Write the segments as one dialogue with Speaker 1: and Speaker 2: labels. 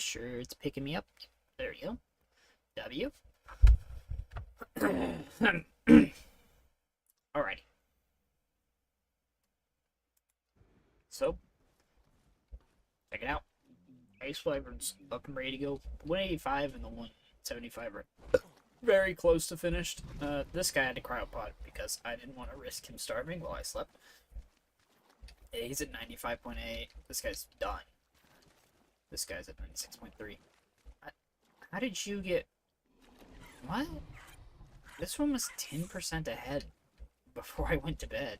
Speaker 1: sure it's picking me up. There we go. W. Alrighty. So, check it out. Ice Wyverns up and ready to go. 185 and the 175 are very close to finished. This guy had to cryopod because I didn't want to risk him starving while I slept. Yeah, he's at 95.8. This guy's done. This guy's at 96.3. How did you get... What? This one was 10% ahead before I went to bed.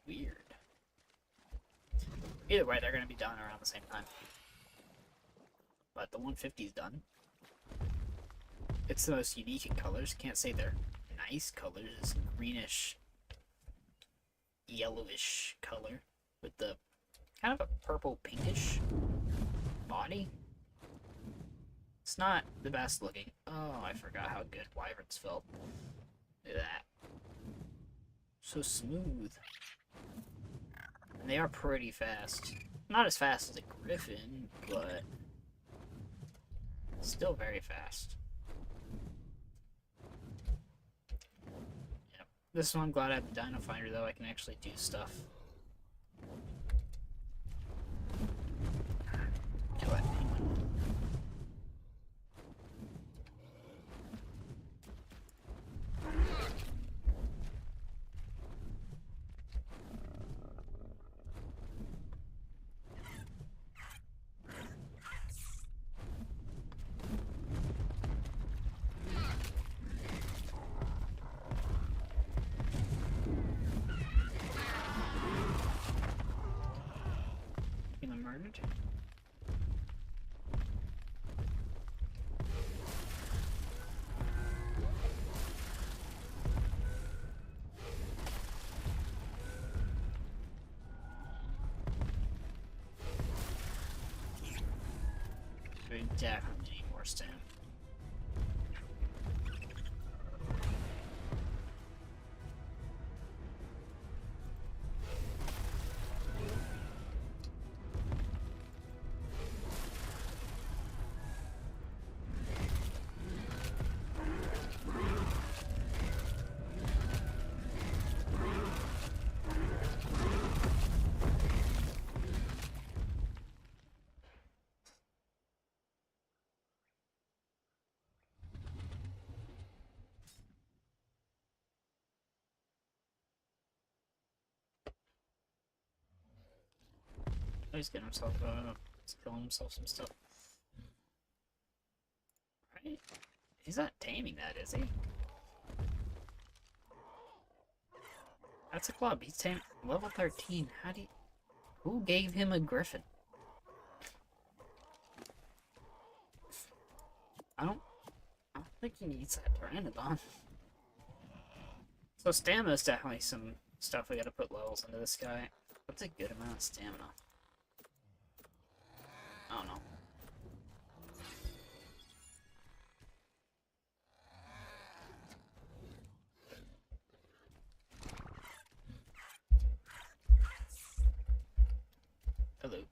Speaker 1: Weird. Either way, they're going to be done around the same time. But the 150 is done. It's the most unique in colors. Can't say they're nice colors. It's greenish, yellowish color with the kind of a purple pinkish body. It's not the best looking. Oh, I forgot how good Wyverns felt. Look at that. So smooth. And they are pretty fast. Not as fast as a Griffin, but still very fast. Yep. This one, I'm glad I have the Dino Finder, though. I can actually do stuff. Kill that penguin. Murdered. We definitely need more stamina. Oh, he's getting himself, he's killing himself some stuff. Right? He's not taming that, is he? That's a club. He's tamed level 13. How do you... Who gave him a Griffin? I don't think he needs that Pteranodon. So stamina is definitely some stuff we gotta put levels into this guy. What's a good amount of stamina? I don't know. Hello.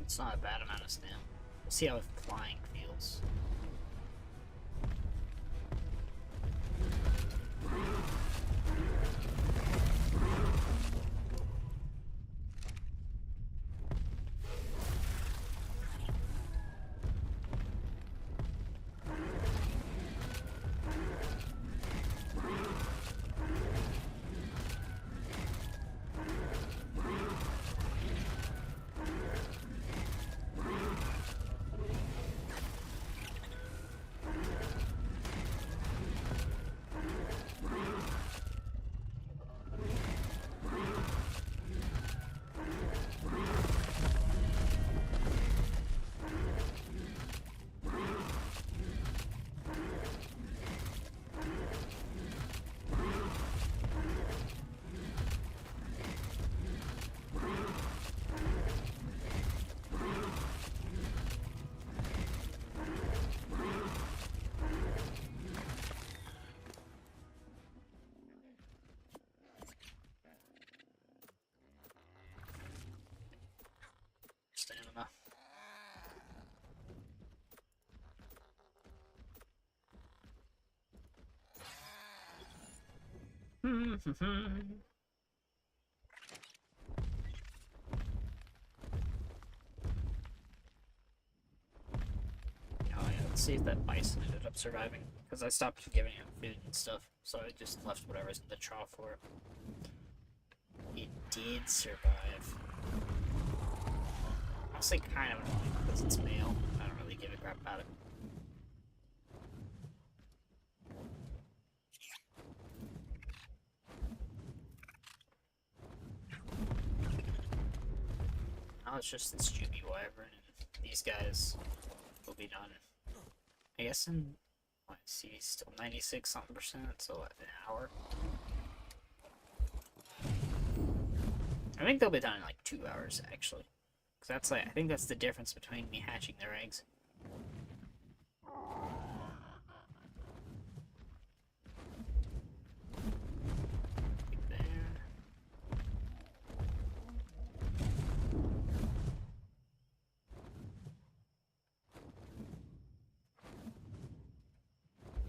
Speaker 1: It's not a bad amount of stamina. We'll see how flying feels. yeah, let's see if that bison ended up surviving. Because I stopped giving him food and stuff, so I just left whatever's in the trough for it. It did survive. Honestly, kind of annoying because it's male. I don't really give a crap about it. Now it's just this Juby Wyvern, and these guys will be done. I guess in, let's see, still 96 something %, so an hour. I think they'll be done in like 2 hours, actually. Because that's like, I think that's the difference between me hatching their eggs.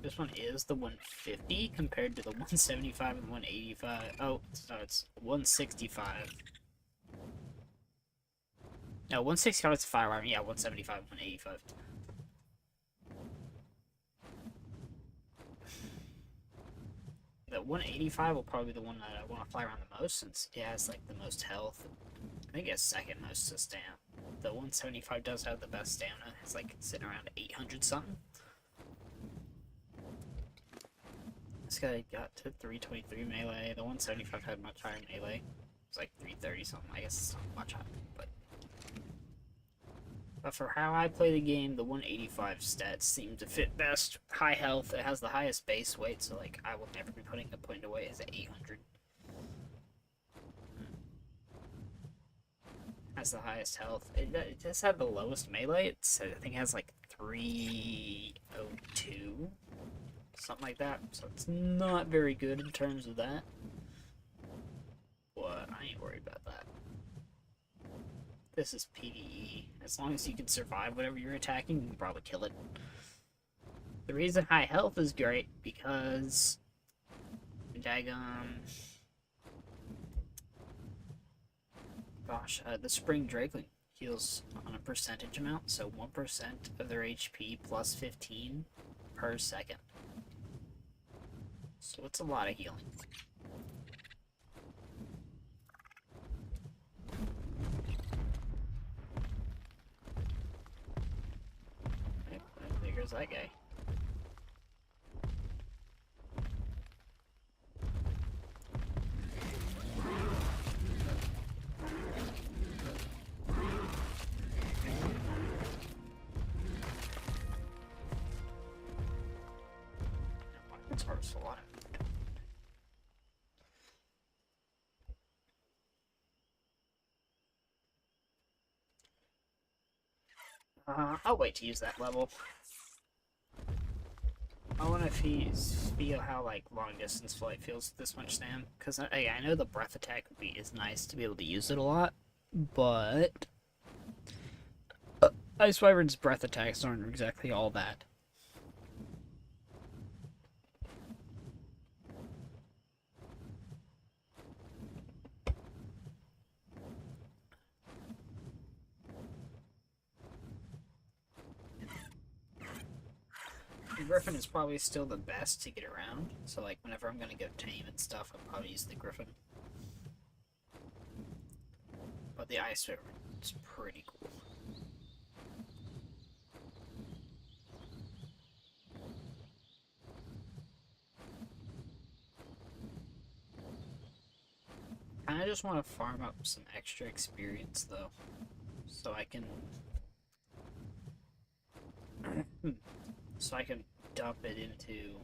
Speaker 1: This one is the 150 compared to the 175 and 185. Oh, so it's 165. No, 165 is fire wyvern. Yeah, 175, 185. The 185 will probably be the one that I want to fly around the most since it has like the most health. I think it has second most to stamina. The 175 does have the best stamina. It's like sitting around 800 something. This guy got to 323 melee. The 175 had much higher melee. It was like 330 something. I guess it's not much higher, but for how I play the game, the 185 stats seem to fit best. High health. It has the highest base weight, so like I will never be putting a point away as 800. Has the highest health. It does have the lowest melee. I think it has like 302. Something like that, so it's not very good in terms of that. But I ain't worried about that. This is PvE. As long as you can survive whatever you're attacking, you can probably kill it. The reason high health is great because the Spring Drakeling heals on a percentage amount, so 1% of their HP plus 15 per second. So it's a lot of healing. Right, how big is that guy? It's hard to a lot. I'll wait to use that level. I want to feel how like long distance flight feels with this much stam, because I know the breath attack is nice to be able to use it a lot, but Ice Wyvern's breath attacks aren't exactly all that. The Griffin is probably still the best to get around, so like whenever I'm gonna go tame and stuff, I'll probably use the Griffin. But the Ice Wyvern is pretty cool. I just want to farm up some extra experience though, so I can dump it into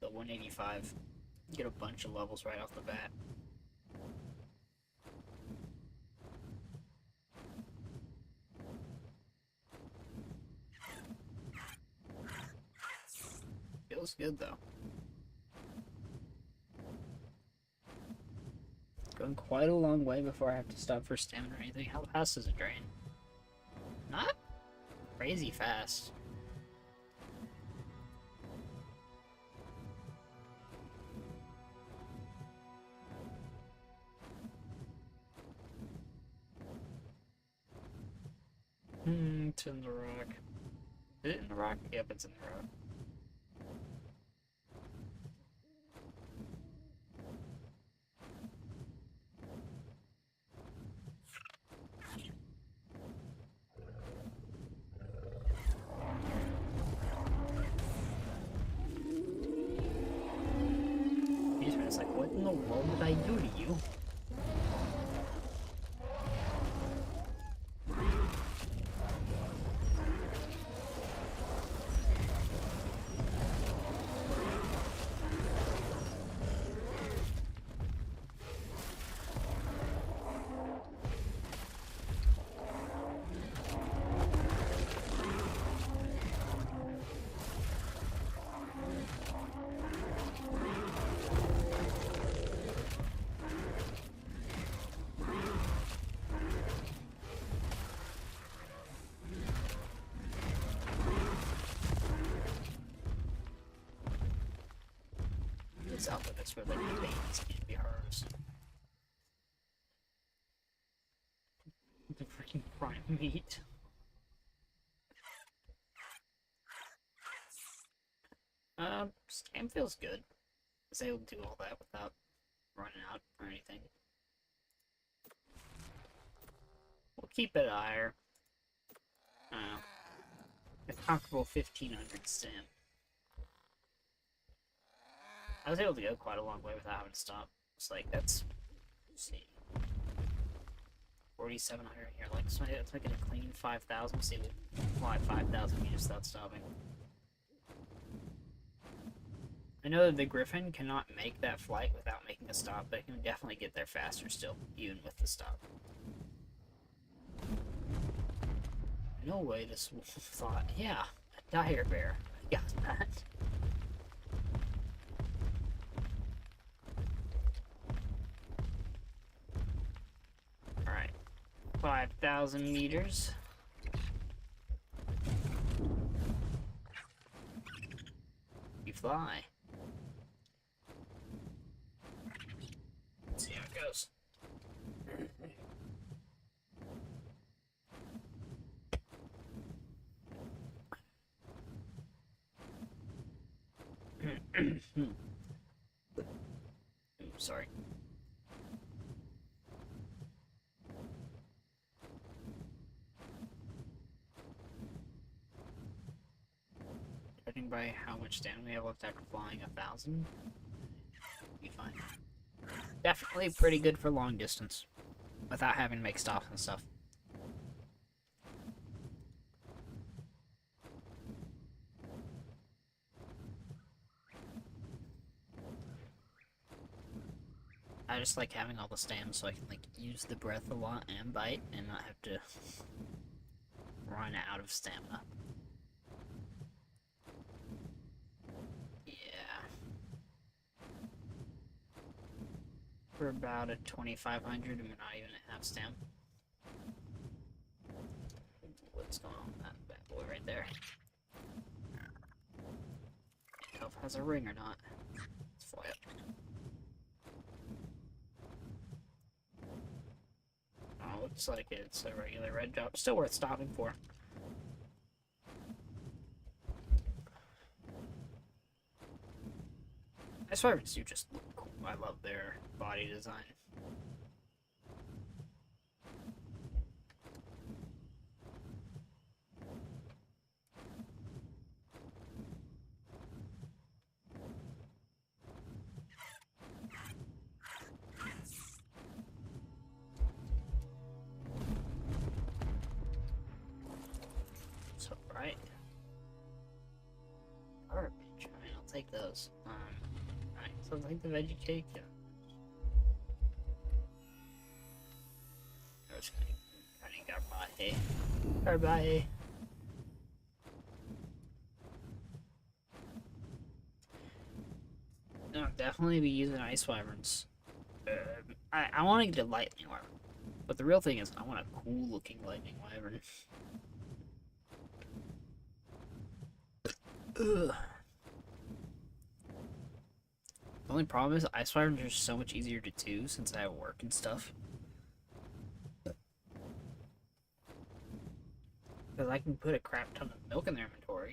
Speaker 1: the 185, get a bunch of levels right off the bat. Feels good though. Going quite a long way before I have to stop for stamina or anything. How fast does it drain? Not crazy fast. Is it in the rock? Yep, it's in the rock. It's like, what in the world did I do to you? It's out of this where like the babies can't be hers. The freaking prime meat. Stam feels good. I was able to do all that without running out or anything. We'll keep it higher. A comfortable 1500 stam. I was able to go quite a long way without having to stop. It's like, let's see. 4,700 here. Like, so it's making a clean 5,000. See, we fly 5,000 meters without stopping. I know that the Griffin cannot make that flight without making a stop, but it can definitely get there faster still, even with the stop. No way this wolf thought, yeah, a dire bear. I got that. Alright. 5,000 meters. You fly. Let's see how it goes. Ooh, sorry. Judging by how much stamina we have left after flying 1,000, be fine. Definitely pretty good for long distance, without having to make stops and stuff. I just like having all the stamina so I can like use the breath a lot and bite and not have to run out of stamina. Yeah. We're about at 2,500 and we're not even at half stam. What's going on with that bad boy right there? Can't tell if it has a ring or not. Let's fly up. Oh, looks like it's a regular red drop. Still worth stopping for. Ice Wyverns do just look cool. I love their body design. So, right. Garbage. I mean, I'll take those. Alright, so I'll take the veggie cake. Yeah. I'm just gonna Garbage. No, I'll definitely be using Ice Wyverns. I want to get a Lightning Wyvern. But the real thing is, I want a cool looking Lightning Wyvern. Ugh. The only problem is Ice Wyverns are so much easier to do since I have work and stuff. Because I can put a crap ton of milk in their inventory.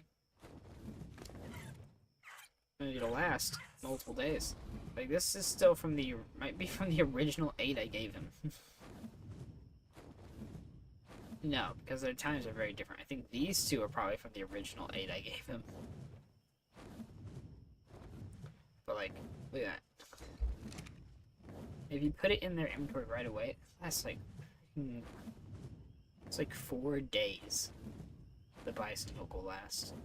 Speaker 1: it'll last multiple days. Like, this is still from the, might be from the original 8 I gave him. No, because their times are very different. I think these two are probably from the original 8 I gave him. But, like, look at that. If you put it in their inventory right away, that's like, it's like 4 days the bison milk will last.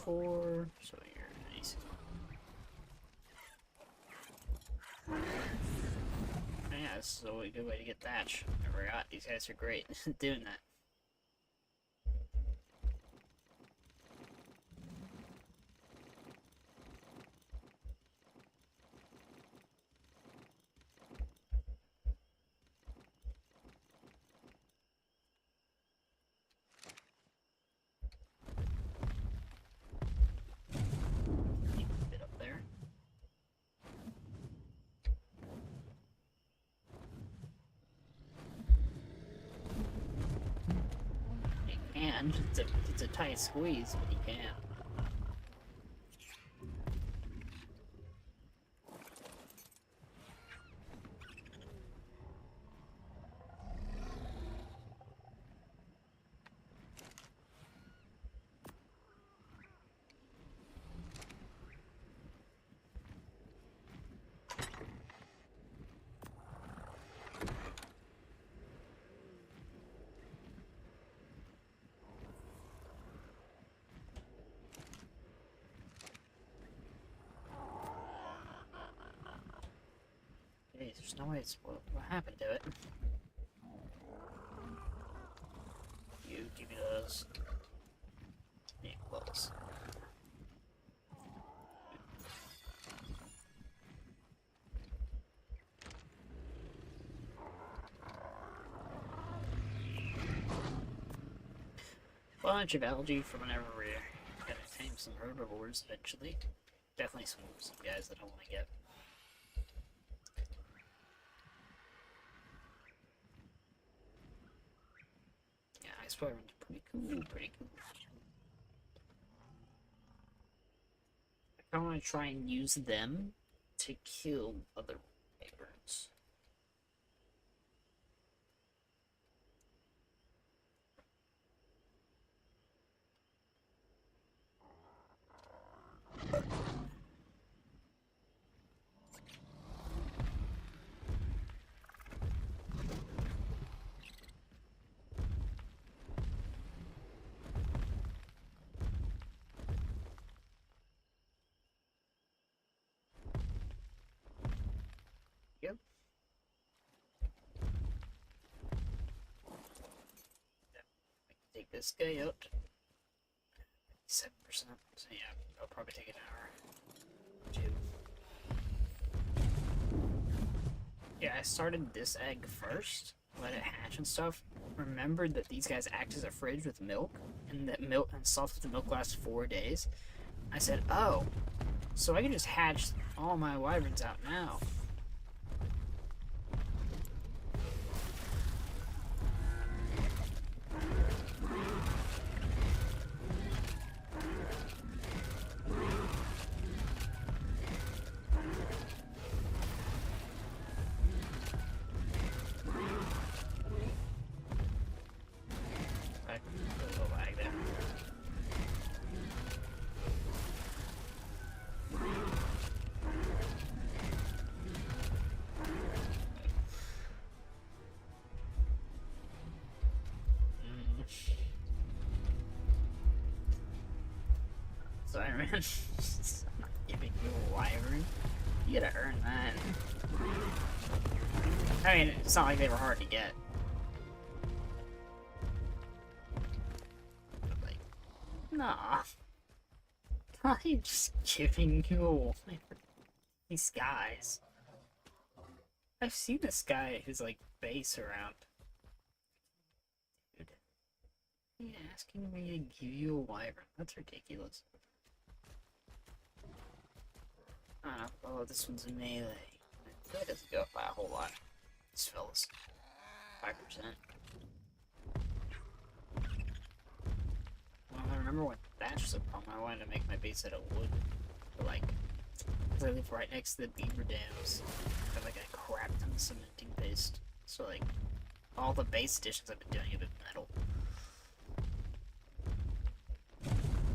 Speaker 1: .4, so you're 96. Yeah, this is a good way to get thatch. I forgot, these guys are great doing that. And it's a tight squeeze, but you can. Jeez, there's no way it's what happened to it. You give me those. Yeah, close. Bunch of algae for whenever we're gonna tame some herbivores eventually. Definitely some guys that I want to get. Yeah, ice wyverns are pretty cool, pretty cool. I want to try and use them to kill other wyverns. Yep. Take this guy out. 7%. So yeah, I'll probably take an hour. 2. Yeah, I started this egg first, let it hatch and stuff. Remembered that these guys act as a fridge with milk, and that milk and soft with the milk lasts 4 days. I said, oh, so I can just hatch all my wyverns out now. Sorry, man. I'm not giving you a wyvern. You gotta earn that. I mean, it's not like they were hard to get. But, like, nah. I'm just giving you a wyvern. These guys. I've seen this guy who's like base around. Dude. Are you asking me to give you a wyvern? That's ridiculous. Oh, this one's a melee. That doesn't go up by a whole lot. This fella's 5%. Well, I remember when Thatch was a problem, I wanted to make my base out of wood. But, like, because I live right next to the beaver dams. I have, like, a crap ton of cementing paste. So, like, all the base additions I've been doing have been metal.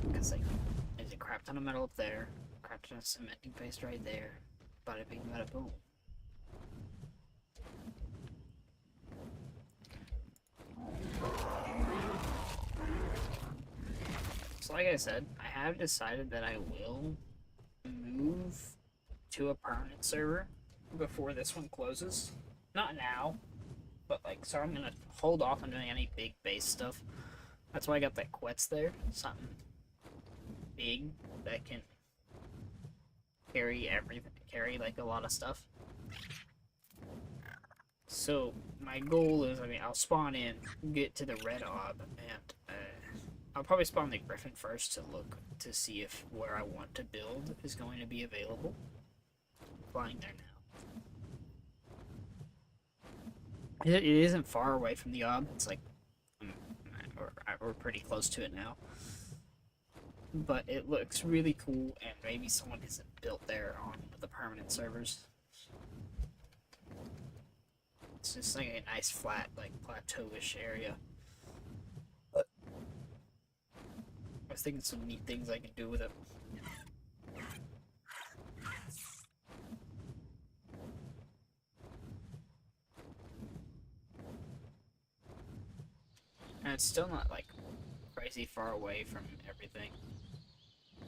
Speaker 1: Because, like, there's a crap ton of metal up there, a crap ton of cementing paste right there. Bada bing, bada boom. So like I said, I have decided that I will move to a permanent server before this one closes. Not now, but like, so I'm gonna hold off on doing any big base stuff. That's why I got that quetz there, something big that can carry everything, carry like a lot of stuff. So my goal is, I mean, I'll spawn in, get to the red ob, and I'll probably spawn the griffin first to look to see if where I want to build is going to be available. I'm flying there now. It isn't far away from the ob. It's like we're pretty close to it now. But it looks really cool, and maybe someone hasn't built there on the permanent servers. It's just like a nice flat, like plateau-ish area. I was thinking some neat things I can do with it. And it's still not like crazy far away from everything.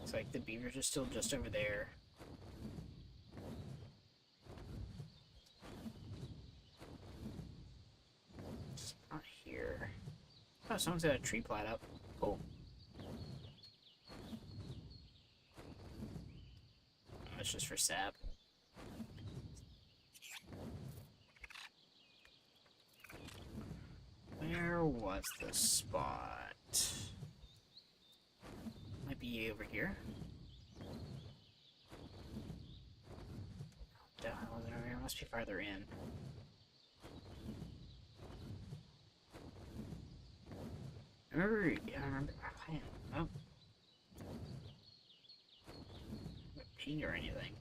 Speaker 1: It's like the beavers are still just over there. It's not here. Oh, someone's got a tree plat up. Cool. Oh, it's just for sap. Where was the spot? Might be over here. The hell was it over here? Must be farther in. I remember. Oh. Ping or anything.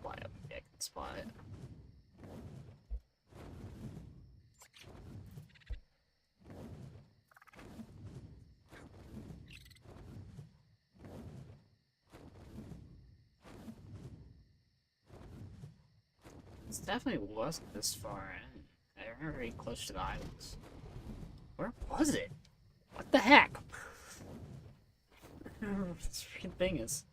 Speaker 1: Fly up, maybe I can spot it. It definitely wasn't this far in. I remember being close to the islands. Where was it? What the heck? I don't remember what this freaking thing is.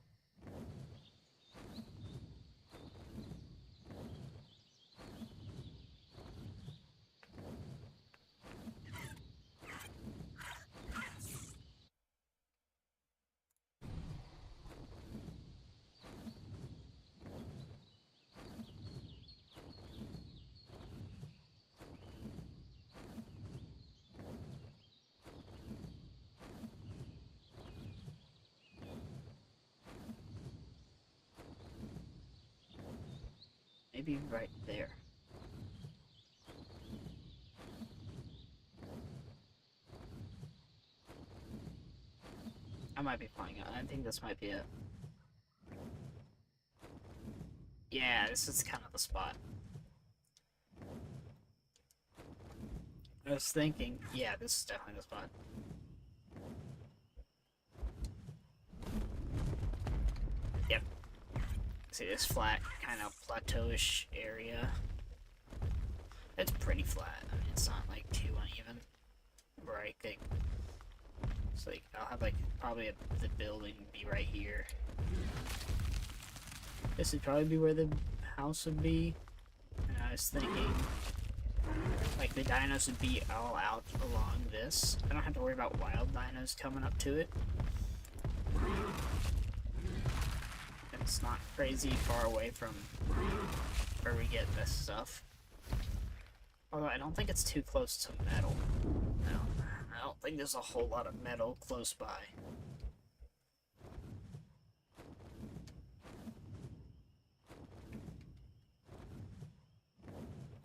Speaker 1: Maybe right there. I might be flying out. I think this might be it. Yeah, this is kind of the spot. I was thinking, yeah, this is definitely the spot. Yep. See this flat, kind of plateau-ish area. It's pretty flat. I mean, it's not like too uneven. Where I think, it's like I'll have like probably the building be right here. This would probably be where the house would be. And I was thinking, like the dinos would be all out along this. I don't have to worry about wild dinos coming up to it. And It's not crazy far away from where we get this stuff. Although I don't think it's too close to metal. No, I don't think there's a whole lot of metal close by.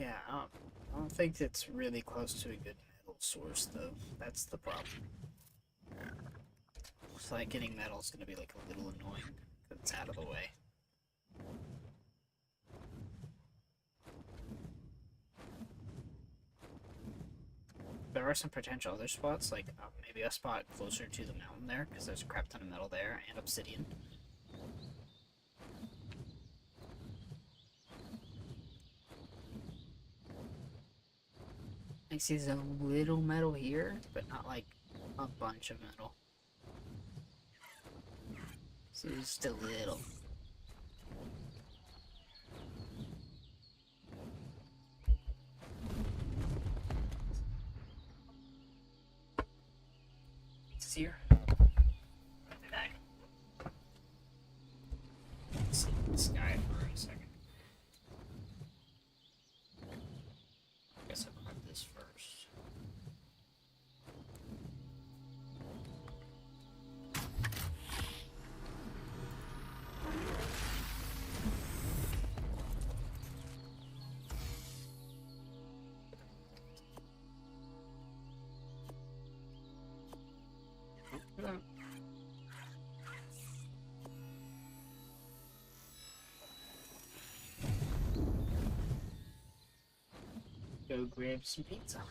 Speaker 1: Yeah, I don't think it's really close to a good metal source, though. That's the problem. Looks like getting metal is going to be like a little annoying, because it's out of the way. There are some potential other spots, like maybe a spot closer to the mountain there, because there's a crap ton of metal there, and obsidian. I see there's a little metal here, but not like a bunch of metal. So just a little. It's here. Back. Let's see the sky for a second. I guess I'll grab this first. Go grab some pizza.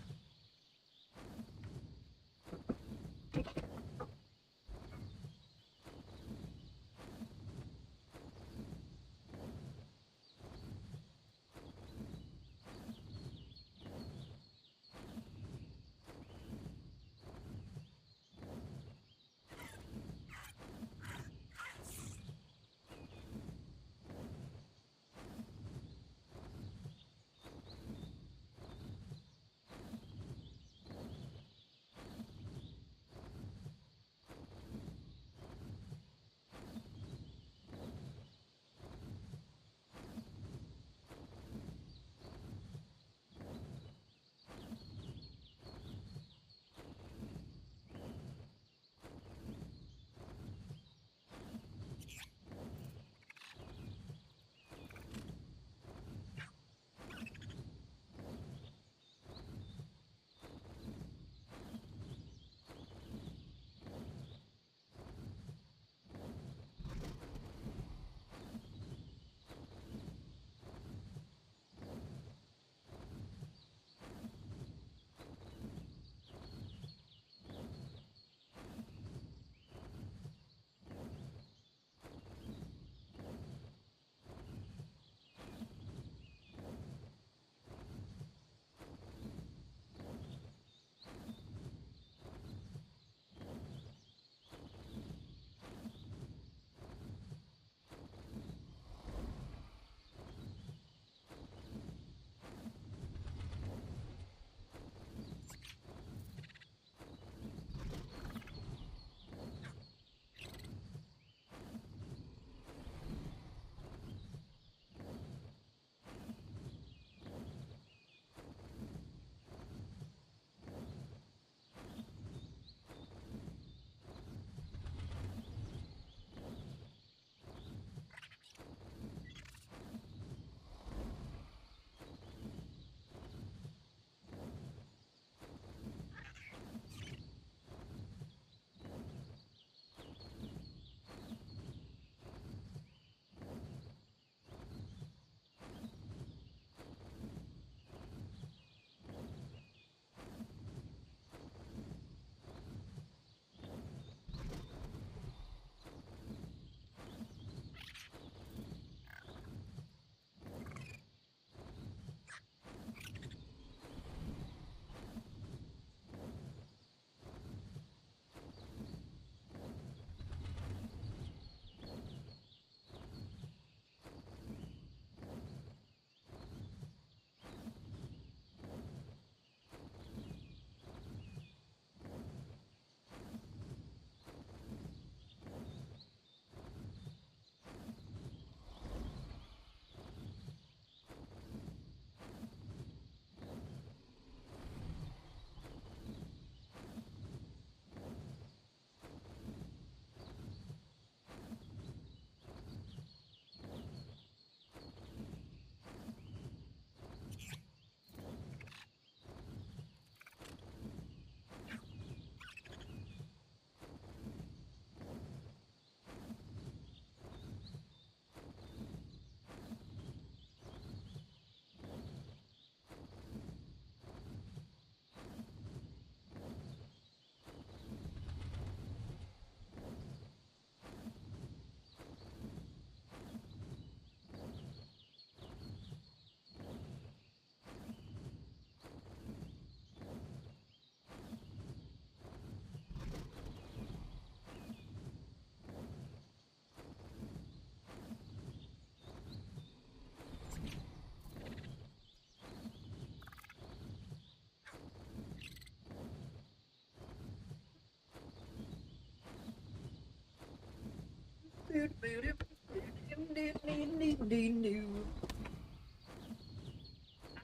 Speaker 1: do you do?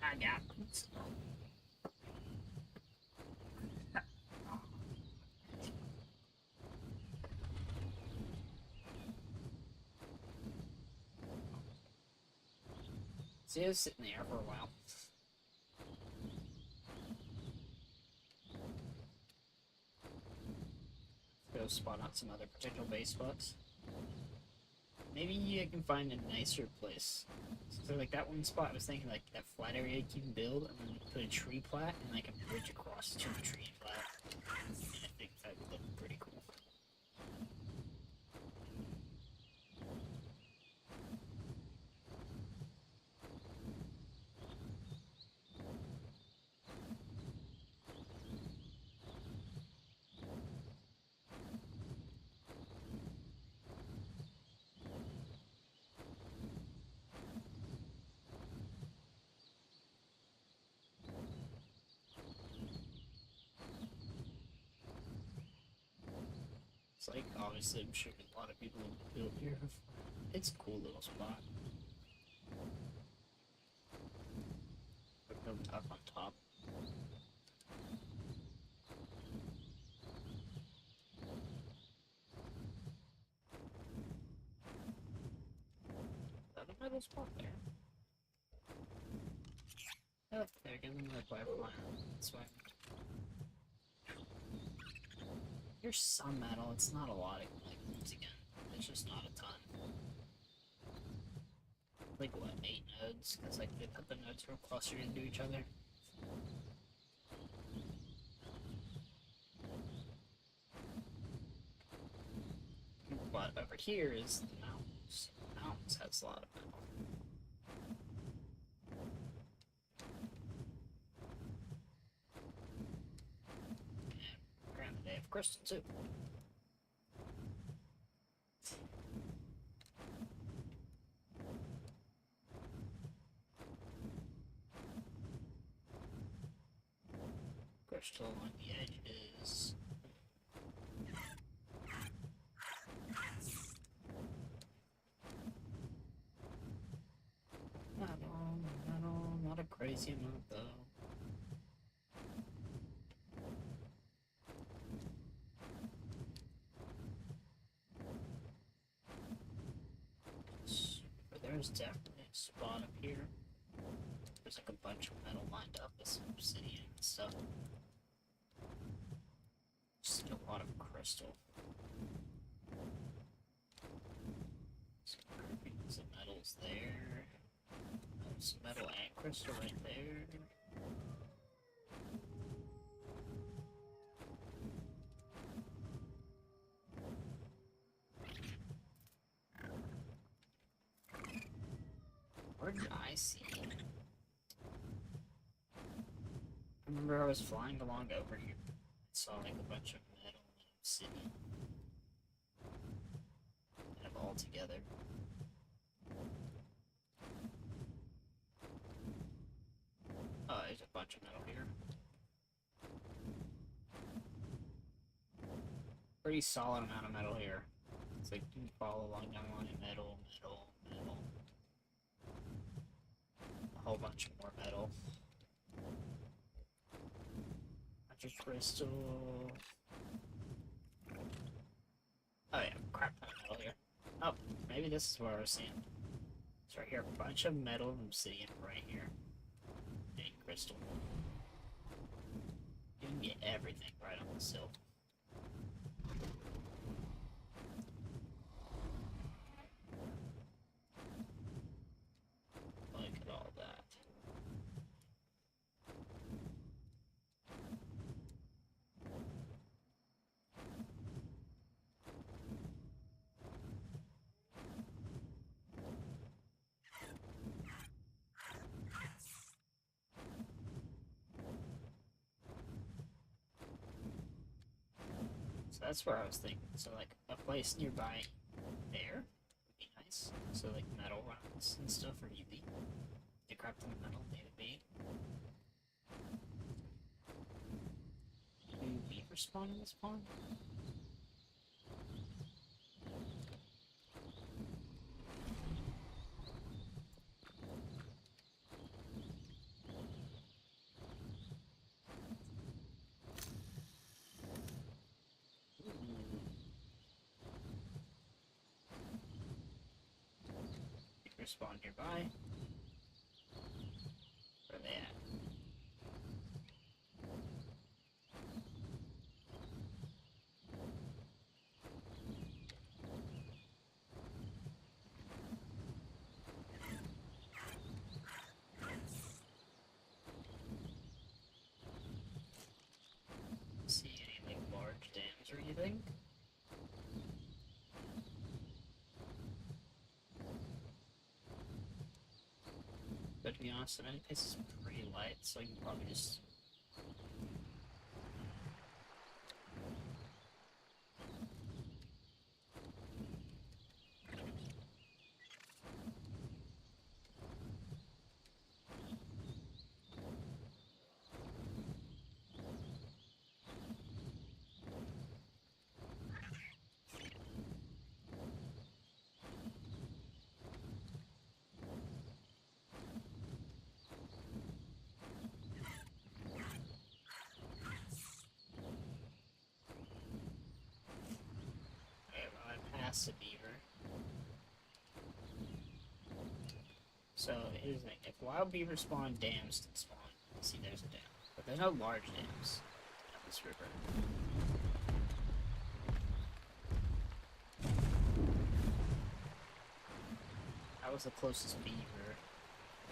Speaker 1: I got pizza. See, I was sitting there for a while. Go spot out some other potential base spots. Maybe I can find a nicer place. So like that one spot, I was thinking like that flat area you can build and then put a tree plat and like a bridge across to the tree plat. And I think that would look pretty cool. It's like, obviously, I'm sure a lot of people have built here. It's a cool little spot. Build up on top. Is that a metal spot there? Oh, there, give them the firefly. That's why. Here's some metal, it's not a lot, like, once again, it's just not a ton. Like, what, 8 nodes? Because, like, they put the nodes real closer into each other. But over here is the mountains. The mountains has a lot of metal. And apparently they have crystal, too. Crystal on the edges. Metal, not a crazy amount though. There's definitely a spot up here. There's like a bunch of metal lined up with some obsidian and stuff. Just a lot of crystal. Some groupings of metals there. Some metal and crystal right there. Where did I see? I remember I was flying along over here. I saw like a bunch of metal and obsidian. Kind of all together. Oh, there's a bunch of metal here. Pretty solid amount of metal here. It's like you can follow along down the line. Metal, metal, metal. A whole bunch more metal. Bunch of crystal. Oh yeah, crap ton of metal here. Oh, maybe this is where I was seeing. It's right here. A bunch of metal and obsidian right here. And crystal. You can get everything right on the sill. Look at all that. So that's where I was thinking. So like a place nearby there would be nice. So like metal rods and stuff are easy. To craft the metal they would be. Do beaver spawn in this pond? beavers spawn nearby. Where are they at? See any like large dams or anything? But to be honest, the many pace is pretty light, so I can probably just. Okay, well, I passed the beaver. So here's the thing: if wild beavers spawn, dams can spawn. See, there's a dam, but there's no large dams at this river. That was the closest beaver.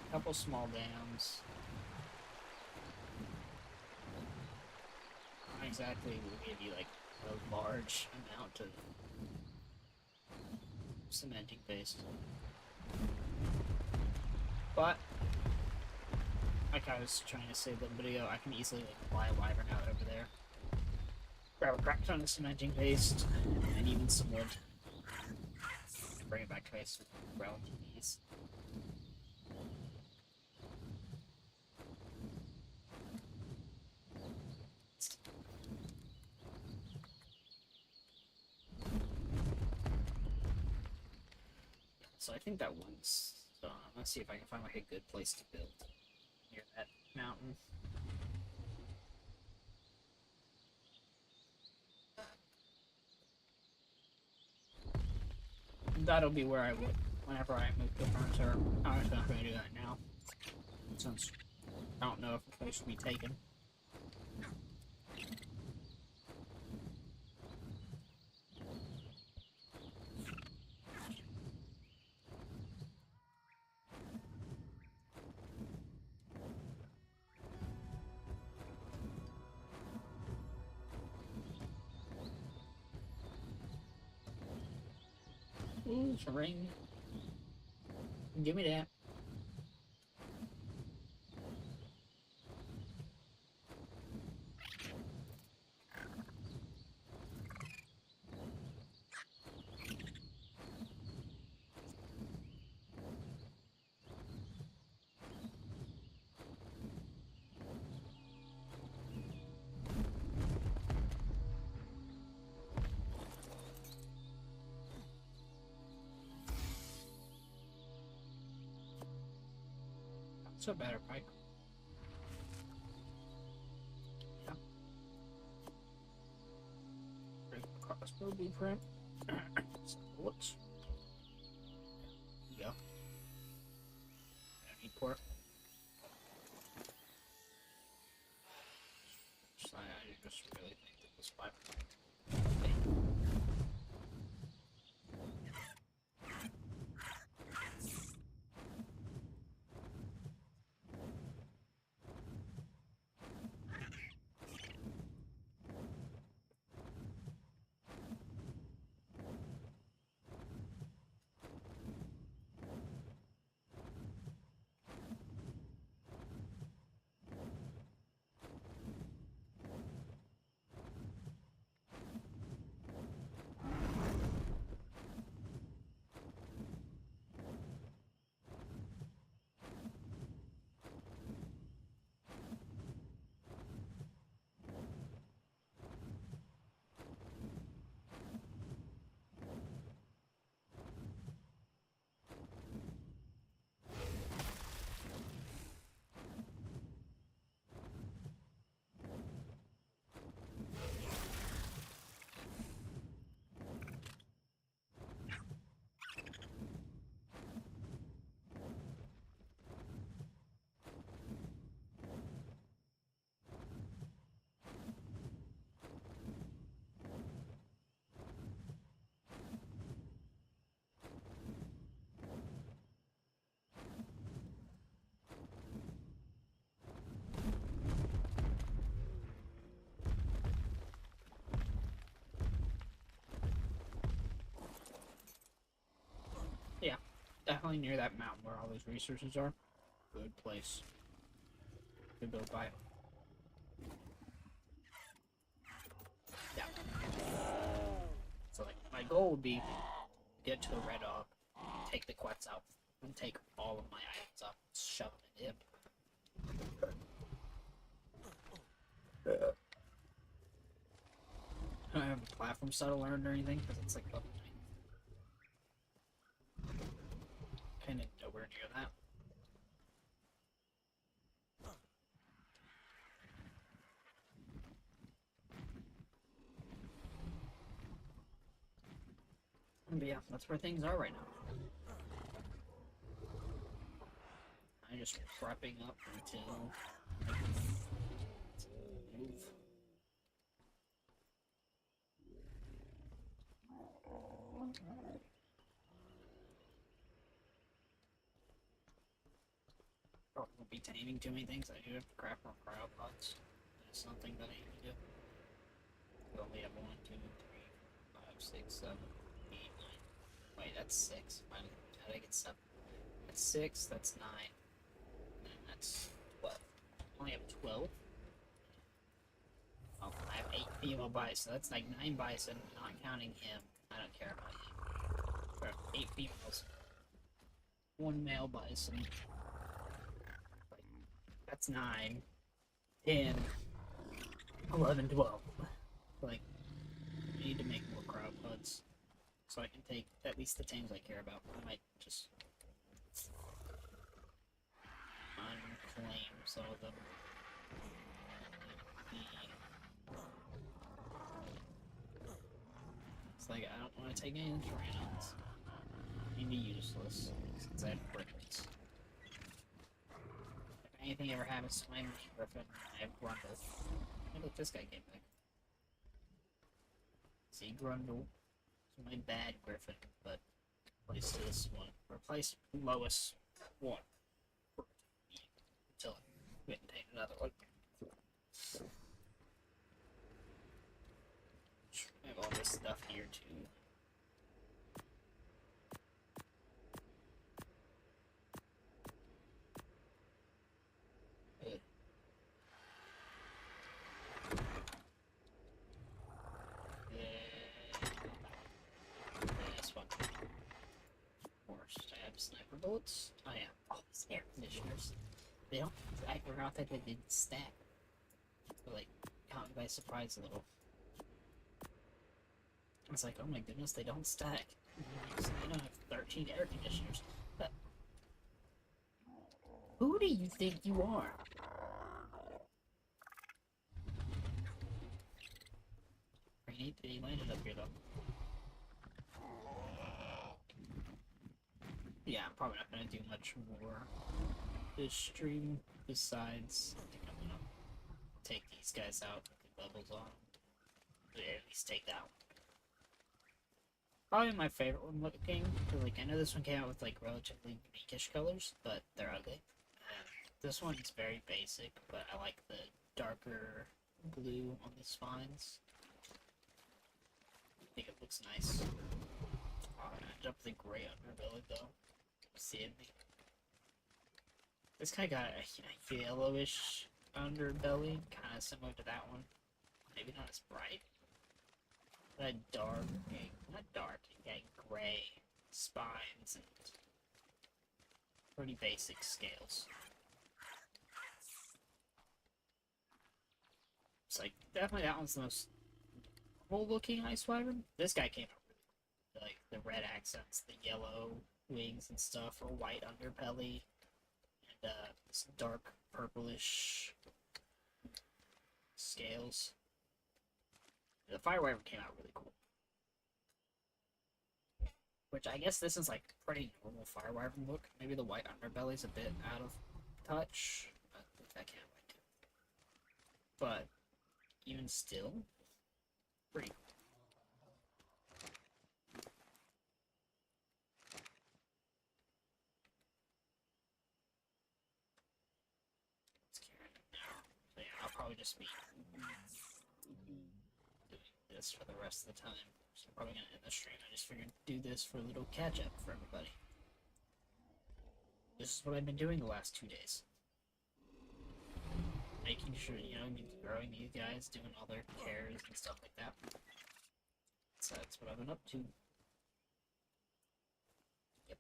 Speaker 1: A couple small dams. Not exactly will give you like a large amount of cementing paste. But, like I was trying to say a little bit ago, I can easily like fly a wyvern out over there. Grab a crap ton of cementing paste, and even some wood. Bring it back to base with relative ease. So I think that one's done. Let's see if I can find like a good place to build near that mountain. That'll be where I would whenever I move to furniture. I'm just not going to do that now, since I don't know if the place will be taken. Ooh, it's a ring. Give me that. It's a better pipe. Yeah. Crossbow blueprint. Some bullets. There you go. I need pork. So I just really think that this pipe. probably near that mountain where all those resources are. Good place to go by. Yeah. So like my goal would be get to the red dog, take the quets out, and take all of my items up, shove them in him. I don't have a platform set to learn or anything because it's like level 9. Kind of nowhere near that. But yeah, that's where things are right now. I'm just prepping up until I can move. Probably won't be taming too many things. I do have to craft more cryopods. That's something that I need to do. We only have 1, 2, 3, 5, 6, 7, 8, 9. Wait, that's 6. How did I get 7? That's 6, that's 9. And that's 12. I only have 12. Oh, I have 8 female bison, so that's like 9 bison, not counting him. I don't care about him. There are 8 females. 1 male bison. Like, that's 9. 10. 11, 12. Like, I need to make more cryopods so I can take at least the tames I care about. I might just unclaim some of them. It's like I don't want to take any Tyrannons. They'd be useless since I have Griffins. If anything ever happens to my Griffin, I have Grundle. Look, this guy came back. See, Grundle. It's my bad Griffin, but replace this one. Replace lowest one. Until we can take another one. I have all this stuff here too. Sniper bullets? Oh yeah. Oh, these air conditioners. They don't. I forgot that they didn't stack. So, like, caught me by surprise a little. I was like, oh my goodness, they don't stack. So they don't have 13 air conditioners. But who do you think you are? He landed up here though. Yeah, I'm probably not gonna do much more this stream besides I think I'm gonna take these guys out, get levels on. At least take that one. Probably my favorite one looking, because like I know this one came out with like relatively unique-ish colors, but they're ugly. This one's very basic, but I like the darker blue on the spines. I think it looks nice. I ended up with the gray underbelly though. See me. This guy got a yellowish underbelly, kind of similar to that one. Maybe not as bright. But a dark, not dark, yeah, gray spines and pretty basic scales. It's like definitely that one's the most cool looking ice wyvern. This guy came out really like the red accents, the yellow wings and stuff, or white underbelly, and this dark purplish scales. The fire wyvern came out really cool. Which I guess this is like pretty normal fire wyvern look. Maybe the white underbelly's a bit out of touch, but that can't wait too. But even still, pretty cool. I'll probably just be doing this for the rest of the time. So I'm probably gonna end the stream. I just figured to do this for a little catch up for everybody. This is what I've been doing the last 2 days. Making sure, you know, growing these guys, doing all their cares and stuff like that. So that's what I've been up to. Yep.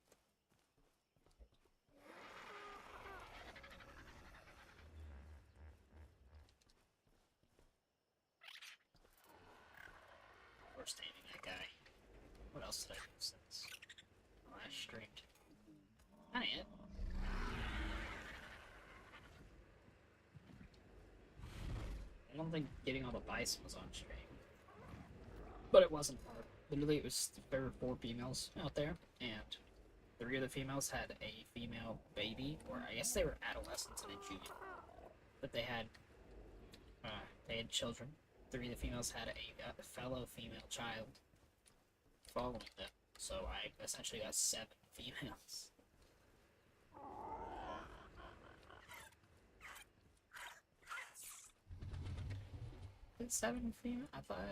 Speaker 1: First aiming that guy. What else did I do since last streamed? Not yet. I don't think getting all the bison was on stream. But it wasn't hard. Literally, there were 4 females out there, and 3 of the females had a female baby, or I guess they were adolescents and a junior. But they had children. 3 of the females had a fellow female child following them. So I essentially got 7 females. 7 female? I thought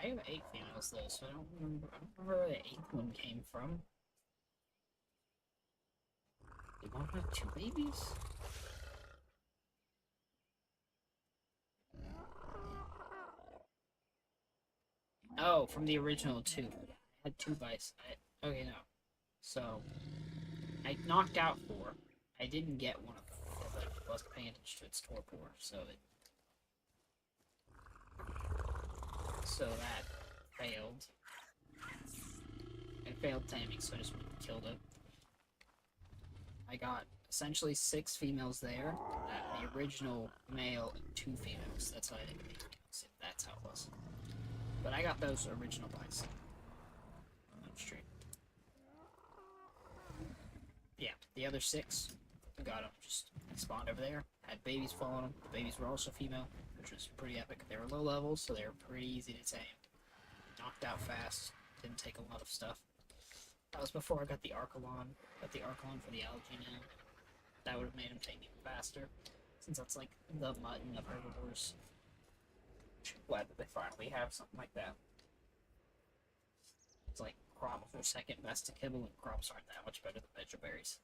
Speaker 1: I have 8 females though, so I don't remember where the 8th one came from. Did one have 2 babies? Oh, from the original 2. I had 2 bison. Okay, no. So, I knocked out 4. I didn't get one of them because I wasn't paying attention to its torpor, so that failed. I failed taming, so I just went and killed it. I got essentially 6 females there, the original male and 2 females. That's how I did it. That's how it was. But I got those original bison on stream. Yeah, the other 6, got them just spawned over there. Had babies following them. The babies were also female, which was pretty epic. They were low levels, so they were pretty easy to tame. Knocked out fast. Didn't take a lot of stuff. That was before I got the Archelon. Got the Archelon for the algae now. That would have made him tame even faster, since that's like the mutton of herbivores. Glad that they finally have something like that. It's like crops are second best to kibble, and crops aren't that much better than vegetarians.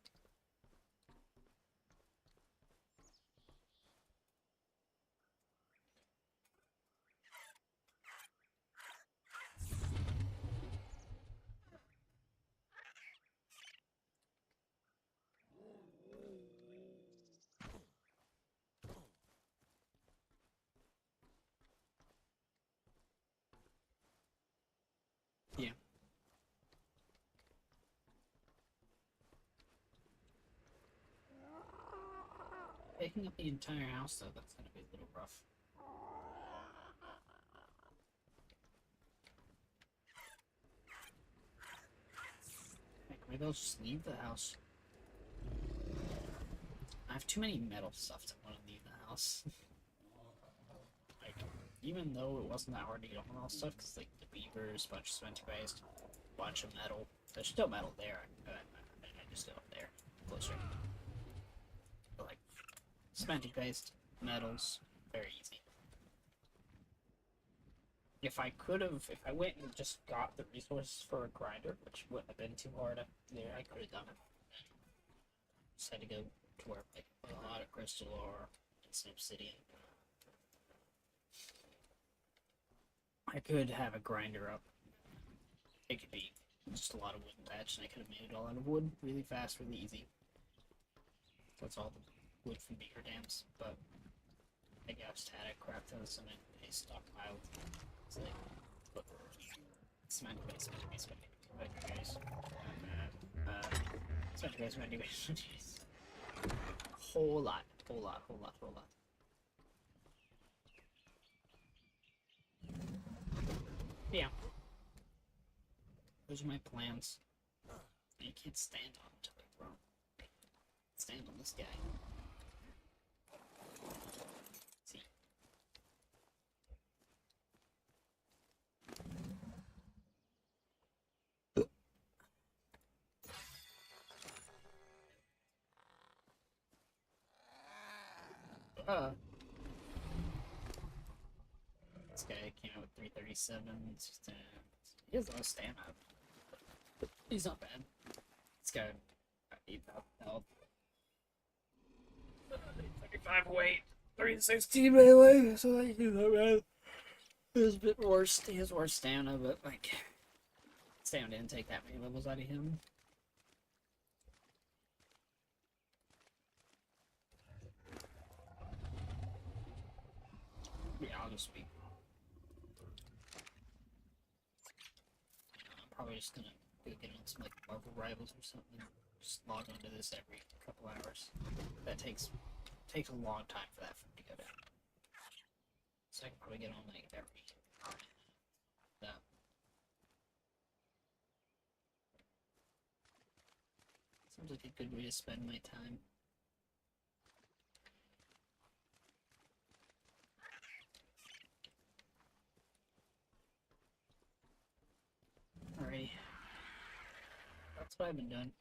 Speaker 1: Yeah. Picking up the entire house, though, that's gonna be a little rough. Heck, maybe I'll just leave the house. I have too many metal stuff to want to leave the house. Like, even though it wasn't that hard to get on all stuff, because, like, the beavers, bunch of cement based, bunch of metal. There's still metal there. I just go up there, closer. But, like, cement based, metals, very easy. If I went and just got the resources for a grinder, which wouldn't have been too hard there, I could have done it. Just had to go to where, like, a lot of crystal ore and some obsidian. I could have a grinder up. It could be just a lot of wood and thatch, and I could have made it all out of wood really fast, really easy. That's all the wood from beaver dams, but I just had a crap ton of cement paste stockpiled. It's like, look, cement paste, cement paste, whole lot. Yeah. Those are my plans. You can't stand on each other, bro. Stand on this guy. See. This guy came out with 337. He has a lot of stamina. He's not bad. This guy, 8,000 health. 35 weight, 316 melee, so I do that bad. It was a bit worse. He has worse stamina, but like, stamina didn't take that many levels out of him. Yeah, I'll just be. I'm probably just gonna go get on some like Marvel Rivals or something. Just log onto this every couple hours. That takes a long time for that to go down. So I can probably get on like every. That. Seems like a good way to spend my time. Alrighty. That's what I've been doing.